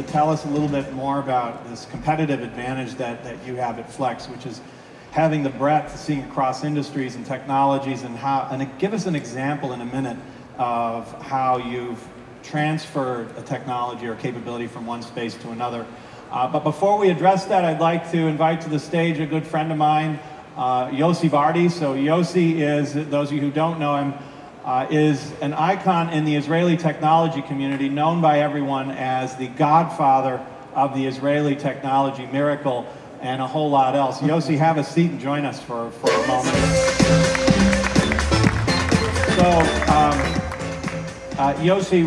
tell us a little bit more about this competitive advantage that you have at Flex, which is having the breadth, seeing across industries and technologies, and give us an example in a minute of how you've transferred a technology or capability from one space to another. But before we address that, I'd like to invite to the stage a good friend of mine, Yossi Vardi. So Yossi is, those of you who don't know him, is an icon in the Israeli technology community, known by everyone as the godfather of the Israeli technology miracle, and a whole lot else. Yossi, have a seat and join us for a moment. So, Yossi,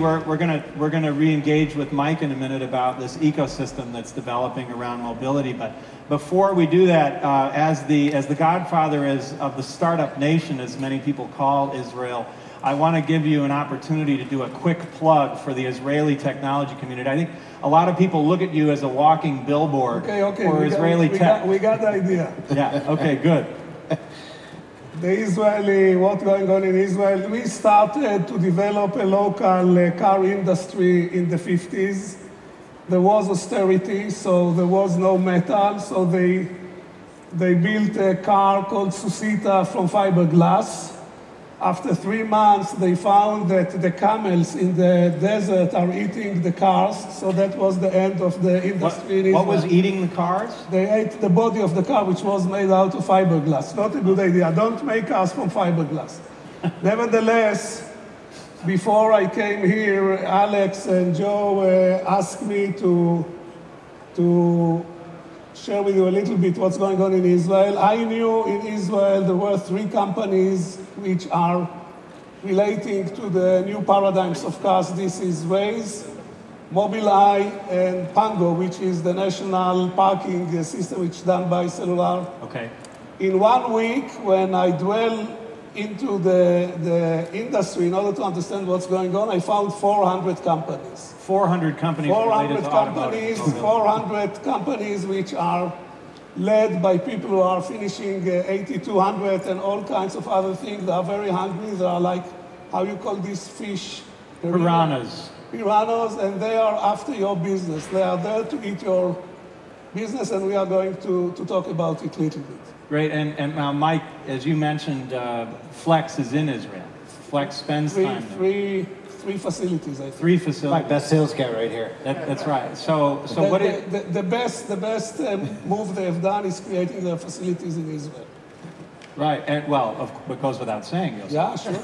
we're gonna re-engage with Mike in a minute about this ecosystem that's developing around mobility. But before we do that, as the godfather of the startup nation, as many people call Israel, I want to give you an opportunity to do a quick plug for the Israeli technology community. I think a lot of people look at you as a walking billboard for Israeli tech. We got the idea. Yeah, okay, good. What's going on in Israel, we started to develop a local car industry in the 50s. There was austerity, so there was no metal, so they built a car called Susita from fiberglass. After 3 months, they found that the camels in the desert are eating the cars, so that was the end of the industry in Israel. What was eating the cars? They ate the body of the car, which was made out of fiberglass. Not a good idea. Don't make cars from fiberglass. Nevertheless, before I came here, Alex and Joe asked me to share with you a little bit what's going on in Israel. I knew in Israel there were 3 companies which are relating to the new paradigms of cars. This is Waze, Mobileye, and Pango, which is the national parking system which is done by cellular. Okay. In 1 week, when I dwell into the industry in order to understand what's going on, I found 400 companies. 400 companies related to automotive. 400 companies which are led by people who are finishing 8200 and all kinds of other things. They are very hungry. They are like, how you call these fish? Piranhas. Piranhas, and they are after your business. They are there to eat your business, and we are going to talk about it a little bit. Great, and now Mike, as you mentioned, Flex is in Israel. Flex spends time there. 3 facilities, I think. 3 facilities. My best sales guy right here. That's right. So what is the best move they have done is creating their facilities in Israel. Right, and well, it goes without saying. Yossi. Yeah, sure.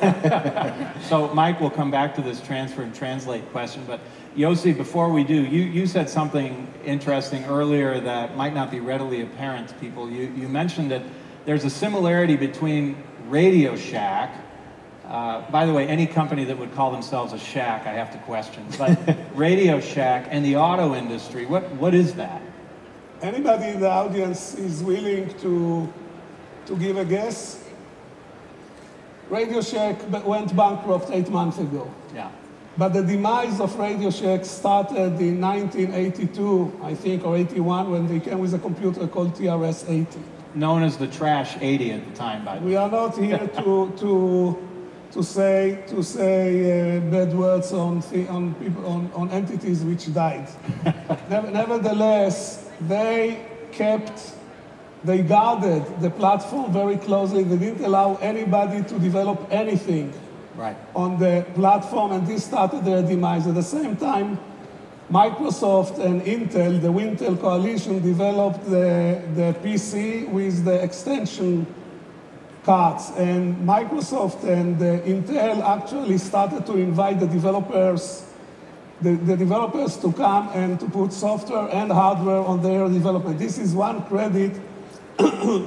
So Mike will come back to this transfer and translate question, but Yossi, before we do, you said something interesting earlier that might not be readily apparent to people. You mentioned that there's a similarity between Radio Shack. By the way, any company that would call themselves a shack, I have to question. But Radio Shack and the auto industry, what is that? Anybody in the audience is willing to give a guess? Radio Shack went bankrupt 8 months ago. Yeah. But the demise of Radio Shack started in 1982, I think, or 81, when they came with a computer called TRS-80. Known as the Trash 80 at the time, by the way. We are not here to say bad words on people on entities which died. Nevertheless, they guarded the platform very closely. They didn't allow anybody to develop anything on the platform, and this started their demise. At the same time, Microsoft and Intel, the Wintel coalition, developed the PC with the extension cards, and Microsoft and Intel actually started to invite the developers to come and to put software and hardware on their development. This is one credit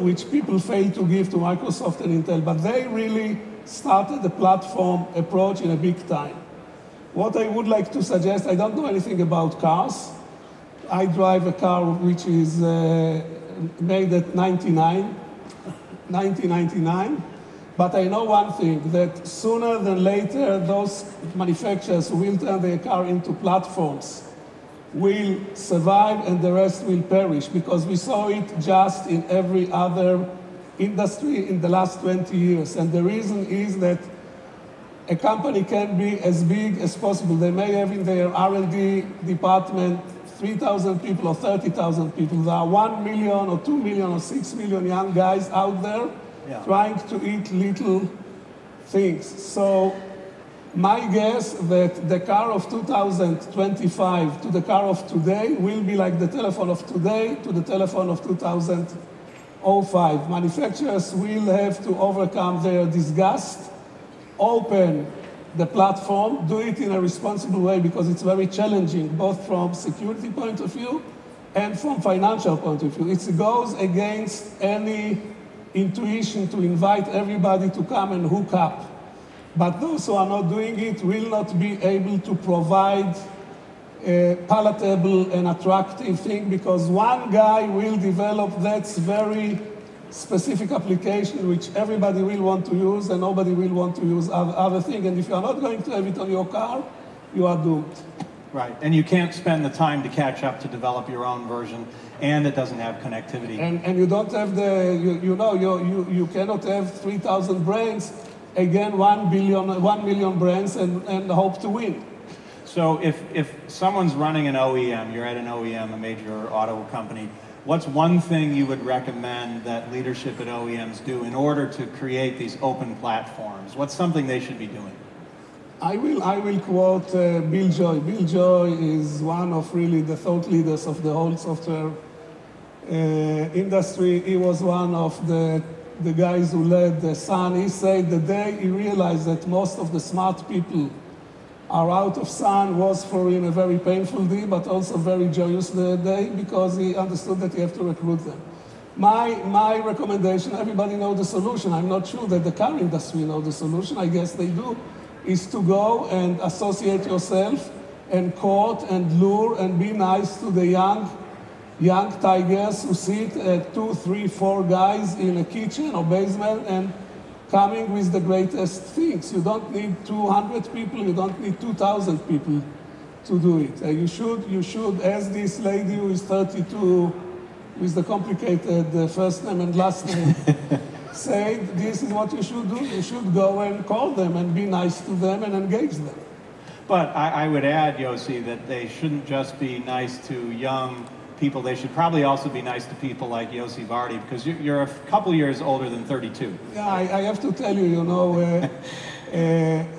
which people fail to give to Microsoft and Intel, but they really started the platform approach in a big time. What I would like to suggest, I don't know anything about cars. I drive a car which is made at 1999, but I know one thing, that sooner than later, those manufacturers who will turn their car into platforms will survive and the rest will perish, because we saw it just in every other industry in the last 20 years. And the reason is that a company can be as big as possible. They may have in their R&D department 3,000 people or 30,000 people. There are 1 million or 2 million or 6 million young guys out there trying to eat little things. So my guess that the car of 2025 to the car of today will be like the telephone of today to the telephone of 2005. Manufacturers will have to overcome their disgust, open the platform, do it in a responsible way because it's very challenging, both from security point of view and from financial point of view. It goes against any intuition to invite everybody to come and hook up. But those who are not doing it will not be able to provide a palatable and attractive thing because one guy will develop that's very specific application which everybody will want to use and nobody will want to use other thing. And if you are not going to have it on your car, you are doomed. Right, and you can't spend the time to catch up to develop your own version, and it doesn't have connectivity. And you don't have the, you cannot have 3,000 brains, again 1 million brains and hope to win. So if someone's running an OEM, you're at an OEM, a major auto company, what's one thing you would recommend that leadership at OEMs do in order to create these open platforms? What's something they should be doing? I will quote Bill Joy. Bill Joy is one of really the thought leaders of the whole software industry. He was one of the guys who led the Sun. He said the day he realized that most of the smart people are out of Sun was for him a very painful day, but also very joyous day because he understood that you have to recruit them. My recommendation, everybody knows the solution. I'm not sure that the car industry knows the solution. I guess they do, is to go and associate yourself and court and lure and be nice to the young tigers who sit at 2, 3, 4 guys in a kitchen or basement and coming with the greatest things. You don't need 200 people, you don't need 2,000 people to do it. You should, as this lady who is 32 with the complicated first name and last name, say this is what you should do. You should go and call them and be nice to them and engage them. But I would add, Yossi, that they shouldn't just be nice to young people. They should probably also be nice to people like Yossi Vardi, because you're a couple years older than 32. Yeah, I have to tell you,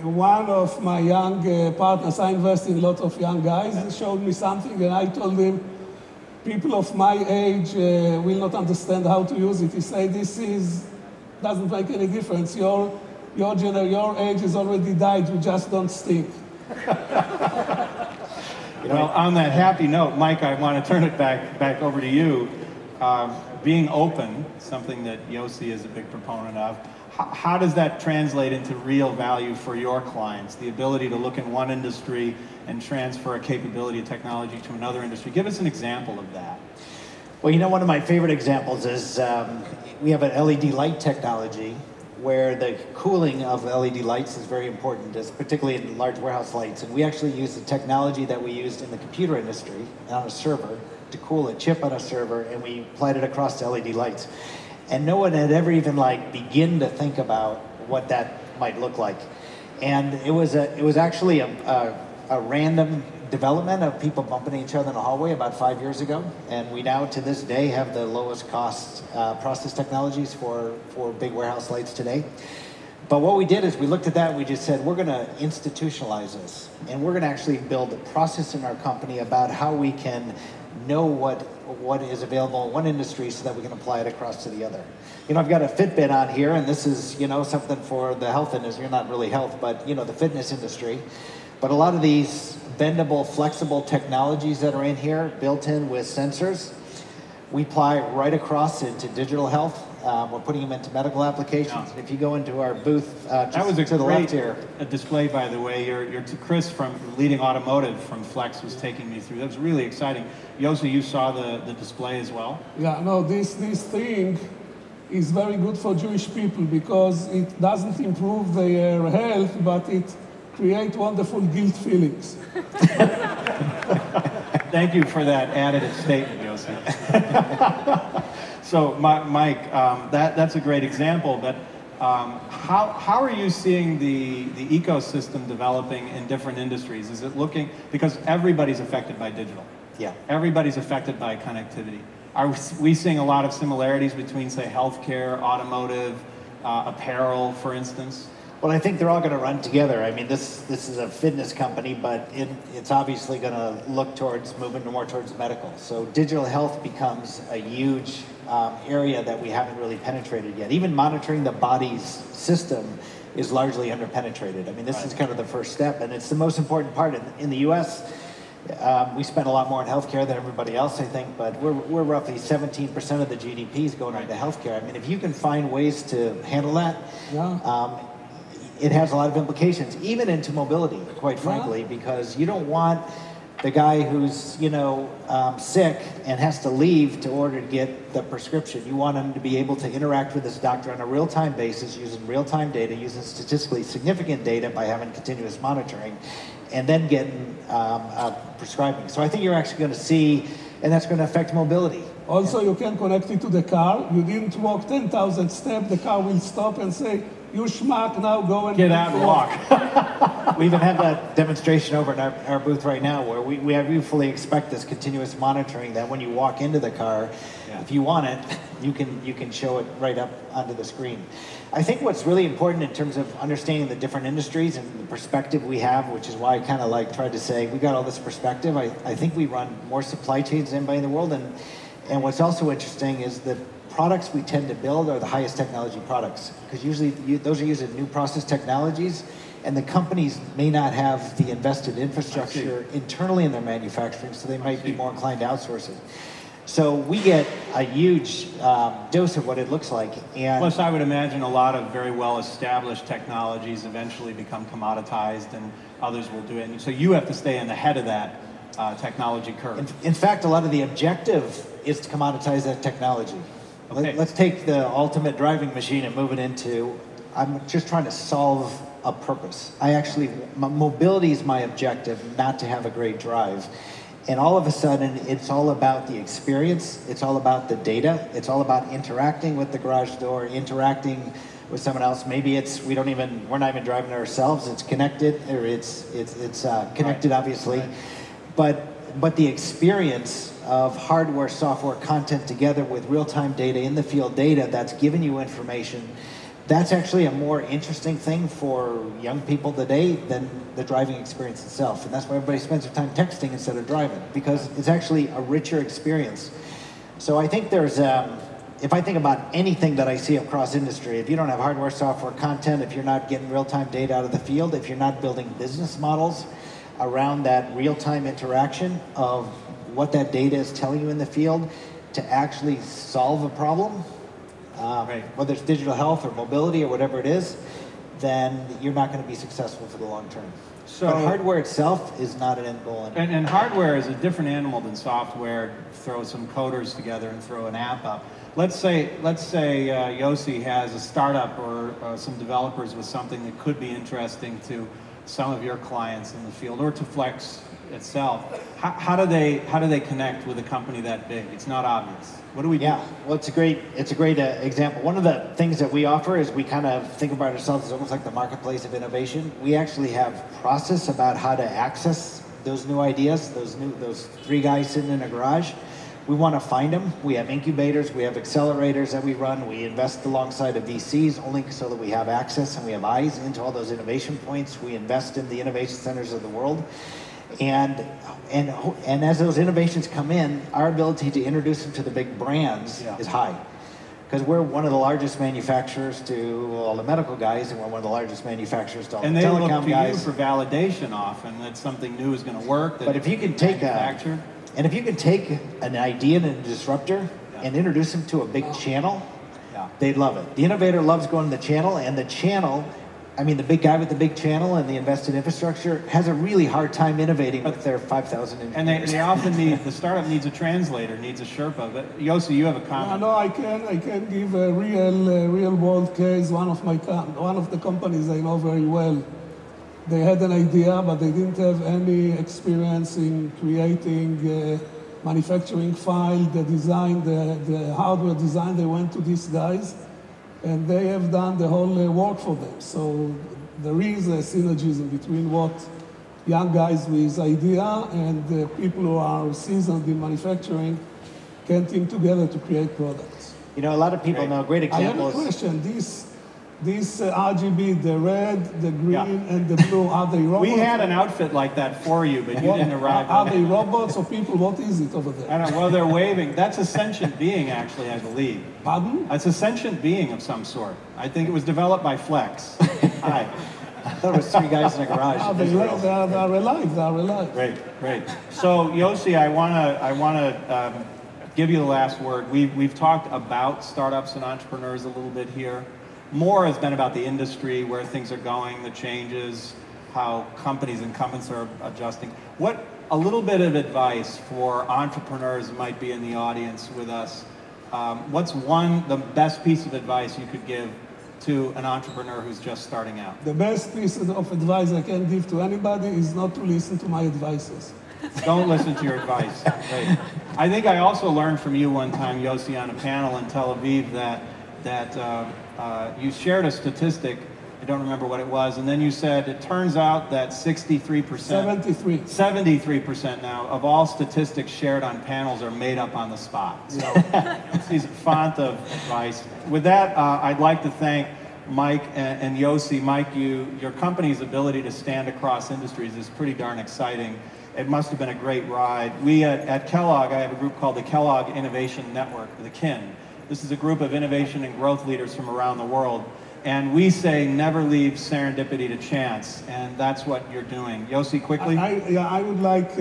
one of my young partners, I invest in a lot of young guys, showed me something and I told him, people of my age will not understand how to use it. He said, doesn't make any difference. Your age is already died, you just don't stink. Well, on that happy note, Mike, I want to turn it back over to you. Being open, something that Yossi is a big proponent of, how does that translate into real value for your clients? The ability to look in one industry and transfer a capability of technology to another industry. Give us an example of that. Well, one of my favorite examples is we have an LED light technology where the cooling of LED lights is very important, particularly in large warehouse lights. And we actually use the technology that we used in the computer industry on a server to cool a chip on a server, and we applied it across to LED lights. And no one had ever even begin to think about what that might look like. And it was actually a random development of people bumping each other in the hallway about 5 years ago. And we now, to this day, have the lowest cost process technologies for big warehouse lights today. But what we did is we looked at that and we just said, we're going to institutionalize this. And we're going to actually build a process in our company about how we can know what is available in one industry so that we can apply it across to the other. I've got a Fitbit on here, and this is, something for the health industry, not really health, but, the fitness industry. But a lot of these bendable, flexible technologies that are in here, built in with sensors, we apply right across into digital health. We're putting them into medical applications. And if you go into our booth, that was to the left here. A display, by the way. Chris from Leading Automotive from Flex was taking me through. That was really exciting. Yossi, you saw the display as well? Yeah, no, this thing is very good for Jewish people because it doesn't improve their health, but it creates wonderful guilt feelings. Thank you for that additive statement, Yossi. So, Mike, that's a great example, but how are you seeing the ecosystem developing in different industries? Is it looking, because everybody's affected by digital. Yeah. Everybody's affected by connectivity. Are we seeing a lot of similarities between, say, healthcare, automotive, apparel, for instance? Well, I think they're all going to run together. I mean, this is a fitness company, but it's obviously going to look towards moving more towards medical. So digital health becomes a huge area that we haven't really penetrated yet. Even monitoring the body's system is largely underpenetrated. I mean, this is kind of the first step, and it's the most important part. In the U.S., we spend a lot more on healthcare than everybody else, I think, but we're roughly 17% of the GDP is going into healthcare. I mean, if you can find ways to handle that, it has a lot of implications, even into mobility, quite frankly, because you don't want the guy who's, sick and has to leave to get the prescription. You want him to be able to interact with his doctor on a real-time basis, using real-time data, using statistically significant data by having continuous monitoring, and then getting prescribing. So I think you're actually going to see, and that's going to affect mobility. Also, you can connect it to the car. You didn't walk 10,000 steps, the car will stop and say, you schmuck, now go and get out and walk. We even have that demonstration over in our booth right now where we fully expect this continuous monitoring that when you walk into the car, if you want it, you can show it right up onto the screen. I think what's really important in terms of understanding the different industries and the perspective we have, which is why I kind of tried to say we got all this perspective. I think we run more supply chains than anybody in the world, and what's also interesting is that products we tend to build are the highest technology products, because usually those are using new process technologies, and the companies may not have the invested infrastructure internally in their manufacturing, so they might be more inclined to outsource it. So we get a huge dose of what it looks like. And plus, I would imagine a lot of very well-established technologies eventually become commoditized, and others will do it. And so you have to stay in the head of that technology curve. In fact, a lot of the objective is to commoditize that technology. Okay. Let's take the ultimate driving machine and move it into, I'm just trying to solve a purpose. Mobility is my objective, not to have a great drive. And all of a sudden, it's all about the experience, it's all about the data, it's all about interacting with the garage door, interacting with someone else. Maybe we're not even driving it ourselves, it's connected, or it's connected, obviously. But the experience of hardware, software, content together with real-time data, in the field data that's giving you information, that's actually a more interesting thing for young people today than the driving experience itself. And that's why everybody spends their time texting instead of driving, because it's actually a richer experience. So I think if I think about anything that I see across industry, if you don't have hardware, software, content, if you're not getting real-time data out of the field, if you're not building business models around that real-time interaction of what that data is telling you in the field to actually solve a problem, whether it's digital health or mobility or whatever it is, then you're not going to be successful for the long term. But hardware itself is not an end goal. And hardware is a different animal than software. Throw some coders together and throw an app up. Let's say Yossi has a startup or some developers with something that could be interesting to some of your clients in the field, or to Flex itself. How do they connect with a company that big? It's not obvious. What do we do? Yeah, well, it's a great example. One of the things that we offer is we kind of think about ourselves as almost like the marketplace of innovation. We actually have process about how to access those new ideas, those three guys sitting in a garage. We want to find them. We have incubators, we have accelerators that we run. We invest alongside of VCs only so that we have access and we have eyes into all those innovation points. We invest in the innovation centers of the world. And as those innovations come in, our ability to introduce them to the big brands is high. Because we're one of the largest manufacturers to all the medical guys, and we're one of the largest manufacturers to all the telecom guys. And they look to you for validation often that something new is going to work. But if you can take an idea and a disruptor and introduce them to a big channel, they'd love it. The innovator loves going to the channel, and the channel, the big guy with the big channel and the invested infrastructure has a really hard time innovating with their 5,000 engineers. And they often the startup needs a translator, needs a Sherpa. But Yossi, you have a comment. No, I can give a real world case. One of the companies I know very well, they had an idea, but they didn't have any experience in creating manufacturing file, the design, the hardware design. They went to these guys, and they have done the whole work for them. So there is a synergism between what young guys with idea and people who are seasoned in manufacturing can team together to create products. You know, a lot of people know great examples. I have a question. These RGB, the red, the green, and the blue, are they robots? We had an outfit like that for you, but you didn't arrive. Are they robots or people? What is it over there? I don't know. Well, they're waving. That's a sentient being, actually, I believe. Pardon? It's a sentient being of some sort. I think it was developed by Flex. Hi. I thought it was three guys in a garage. They are alive. They are alive. Great. So, Yossi, I want to give you the last word. We've talked about startups and entrepreneurs a little bit here. More has been about the industry, where things are going, the changes, how companies, incumbents are adjusting. What a little bit of advice for entrepreneurs who might be in the audience with us. What's the best piece of advice you could give to an entrepreneur who's just starting out? The best piece of advice I can give to anybody is not to listen to my advices. Don't listen to your advice. Right. I think I also learned from you one time, Yossi, on a panel in Tel Aviv that you shared a statistic, I don't remember what it was, and then you said it turns out that 73% now of all statistics shared on panels are made up on the spot. So he's a font of advice. With that, I'd like to thank Mike and Yossi. Mike, your company's ability to stand across industries is pretty darn exciting. It must have been a great ride. We at Kellogg, I have a group called the Kellogg Innovation Network, the KIN. This is a group of innovation and growth leaders from around the world. And we say never leave serendipity to chance. And that's what you're doing. Yossi, quickly? I would like,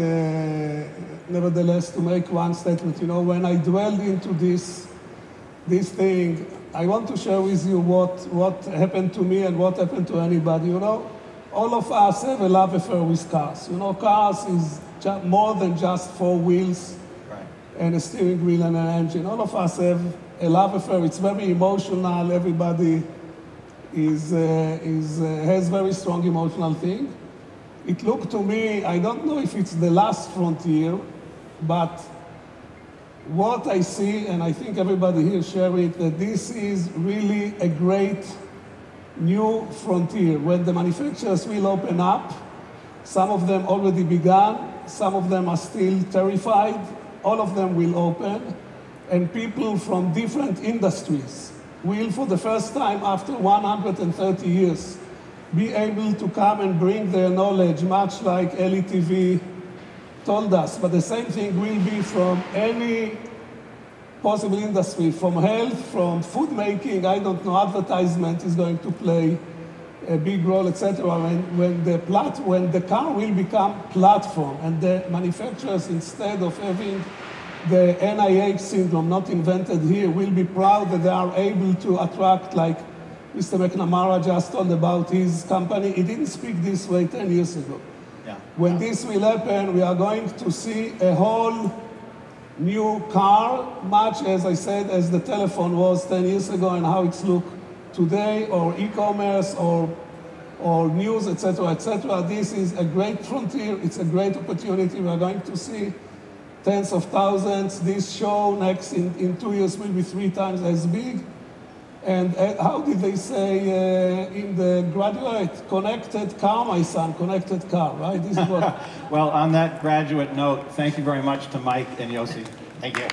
nevertheless, to make one statement. You know, when I dwelled into this thing, I want to share with you what happened to me and what happened to anybody. You know, all of us have a love affair with cars. You know, cars is more than just four wheels and a steering wheel and an engine. All of us have a love affair. It's very emotional. Everybody has very strong emotional thing. It looked to me, I don't know if it's the last frontier, but what I see, and I think everybody here share it, that this is really a great new frontier. When the manufacturers will open up, some of them already began, some of them are still terrified, all of them will open, and people from different industries will, for the first time after 130 years, be able to come and bring their knowledge, much like LETV told us. But the same thing will be from any possible industry, from health, from food making, I don't know, advertisement is going to play a big role, etc. When the car will become platform, and the manufacturers, instead of having the NIH syndrome, not invented here, will be proud that they are able to attract, like Mr. Mcnamara just told about his company. He didn't speak this way 10 years ago. When this will happen, we are going to see a whole new car, much as I said, as the telephone was 10 years ago and how it's look today, or e-commerce, or news, etc., etc. This is a great frontier. It's a great opportunity. We are going to see tens of thousands. This show next in 2 years will be 3 times as big. And how did they say in the graduate? Connected car, my son, connected car, right? This is what. Well, on that graduate note, thank you very much to Mike and Yossi. Thank you.